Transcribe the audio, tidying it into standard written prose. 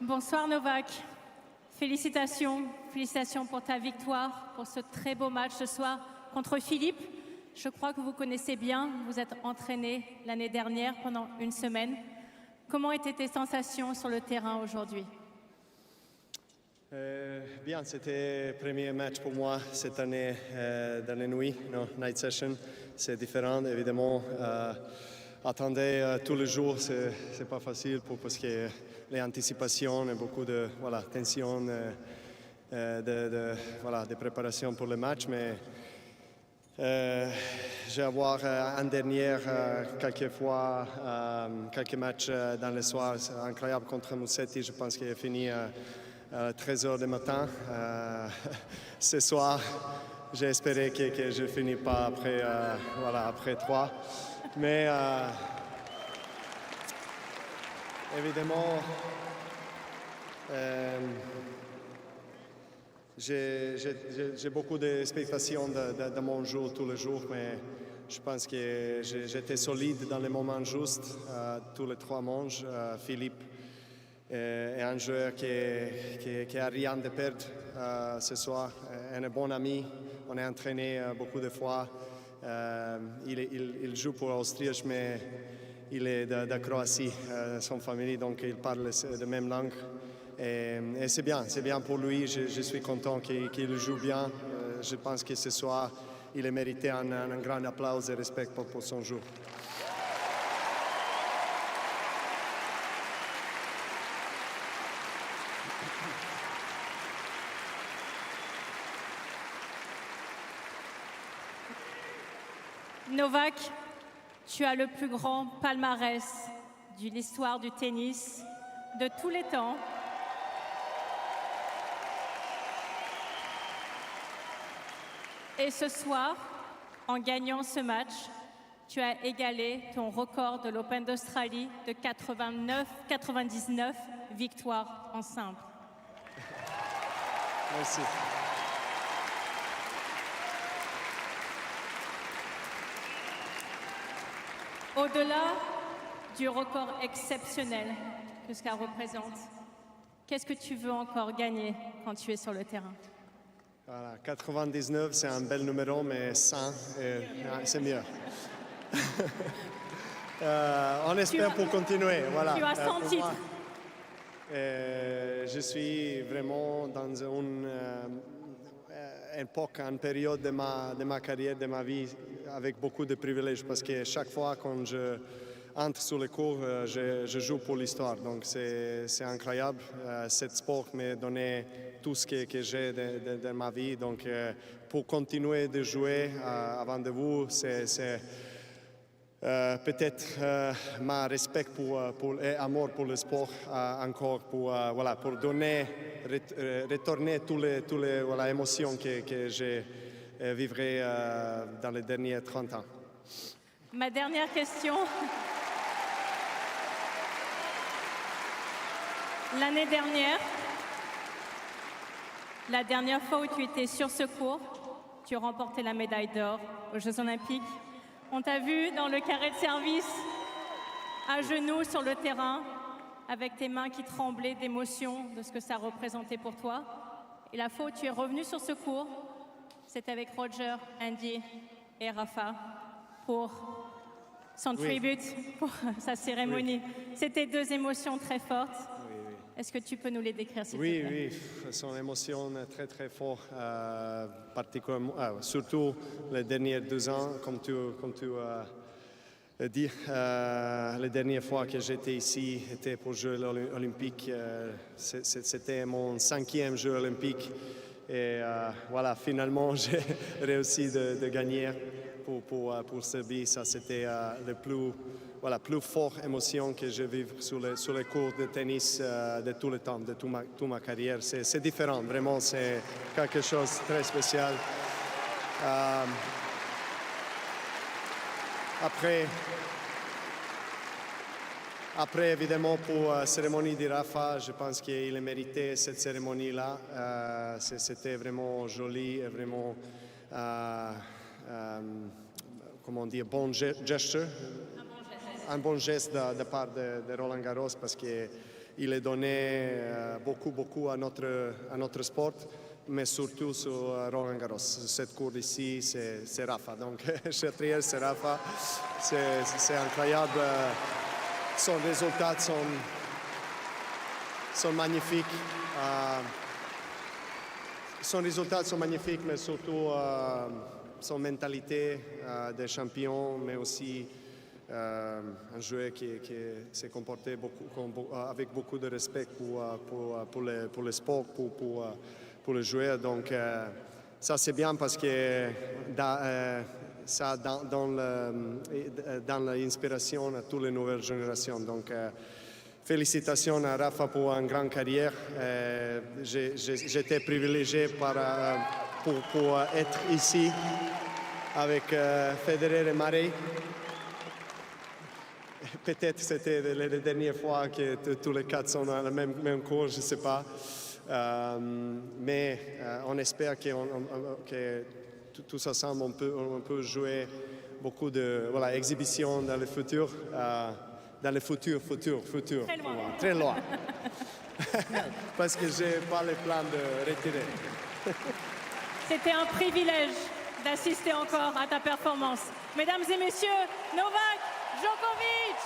Bonsoir Novak. Félicitations, félicitations pour ta victoire, pour ce très beau match ce soir contre Philippe. Je crois que vous connaissez bien, vous êtes entraîné l'année dernière pendant une semaine. Comment étaient tes sensations sur le terrain aujourd'hui? Bien, c'était le premier match pour moi cette année dans la nuit, night session. C'est différent, évidemment. Attendre tous les jours, c'est pas facile parce que les anticipations et beaucoup de tension, de préparation pour le match. Mais j'ai avoir en dernière quelques fois, quelques matchs dans le soir. C'est incroyable contre Musetti. Je pense qu'il a fini à 13h du matin. Ce soir, j'ai espéré que je ne finis pas après 3. Mais évidemment, j'ai beaucoup d'expectations de mon jeu tous les jours, mais je pense que j'étais solide dans les moments justes, tous les 3 manches. Philippe est un joueur qui a rien de perdre ce soir, un bon ami, on est entraîné beaucoup de fois. Il joue pour l'Autriche, mais il est de Croatie, son famille, donc il parle la même langue. Et c'est bien pour lui, je suis content qu'il joue bien. Je pense que ce soir, il a mérité un grand applaudissement et respect pour son jeu. Novak, tu as le plus grand palmarès de l'histoire du tennis de tous les temps. Et ce soir, en gagnant ce match, tu as égalé ton record de l'Open d'Australie de 99 victoires en simple. Merci. Au-delà du record exceptionnel que ça représente, qu'est-ce que tu veux encore gagner quand tu es sur le terrain? Voilà, 99, c'est un bel numéro, mais 100, c'est mieux. On espère pour continuer. Voilà. Tu as 100 titres. Je suis vraiment dans une époque, une période de ma carrière, de ma vie, avec beaucoup de privilèges, parce que chaque fois quand je entre sur les cours, je joue pour l'histoire. Donc c'est incroyable. Ce sport m'a donné tout ce que j'ai de ma vie. Donc pour continuer de jouer avant de vous, c'est peut-être ma respect et amour pour le sport encore pour donner, retourner toutes les émotions que j'ai vivrai dans les derniers 30 ans. Ma dernière question. L'année dernière, la dernière fois où tu étais sur ce court, tu remportais la médaille d'or aux Jeux Olympiques. On t'a vu dans le carré de service, à genoux sur le terrain, avec tes mains qui tremblaient d'émotion de ce que ça représentait pour toi. Et la fois où tu es revenu sur ce court, c'était avec Roger, Andy et Rafa pour son tribute, pour sa cérémonie. Oui. C'était 2 émotions très fortes. Oui. Est-ce que tu peux nous les décrire, s'il te plaît? Oui, ce sont des émotions très très fortes, particulièrement, surtout les derniers 2 ans, comme tu as dit. La dernière fois que j'étais ici, c'était pour Jeux olympiques. C'était mon 5e Jeu olympique. Et voilà, finalement, j'ai réussi de gagner pour Serbie. Ça, c'était le plus fort émotion que je vis sur les cours de tennis de tout le temps, de toute ma carrière. C'est différent, vraiment, c'est quelque chose de très spécial. Après, évidemment, pour la cérémonie de Rafa, je pense qu'il a mérité cette cérémonie-là. C'était vraiment joli et vraiment, comment dire, un bon geste de part de Roland Garros, parce que il a donné beaucoup à notre sport, mais surtout sur Roland Garros. Cette course ici, c'est Rafa. Donc, Chatriel, c'est Rafa. C'est incroyable. Son résultats sont magnifiques. Son résultat sont magnifiques, mais surtout son mentalité de champion, mais aussi un joueur qui s'est comporté avec beaucoup de respect pour le sport, pour le joueur. Donc ça c'est bien parce que ça donne l'inspiration à toutes les nouvelles générations. Donc félicitations à Rafa pour une grande carrière. J'étais privilégié pour être ici avec Federer et Murray. Peut-être c'était la dernière fois que tous les quatre sont dans la même cours, je ne sais pas. Mais on espère que tous ensemble on peut jouer beaucoup de exhibitions dans le futur. Dans le futur. Très loin. Très loin. Parce que je n'ai pas le plan de retirer. C'était un privilège d'assister encore à ta performance. Mesdames et messieurs, Novak Djokovic!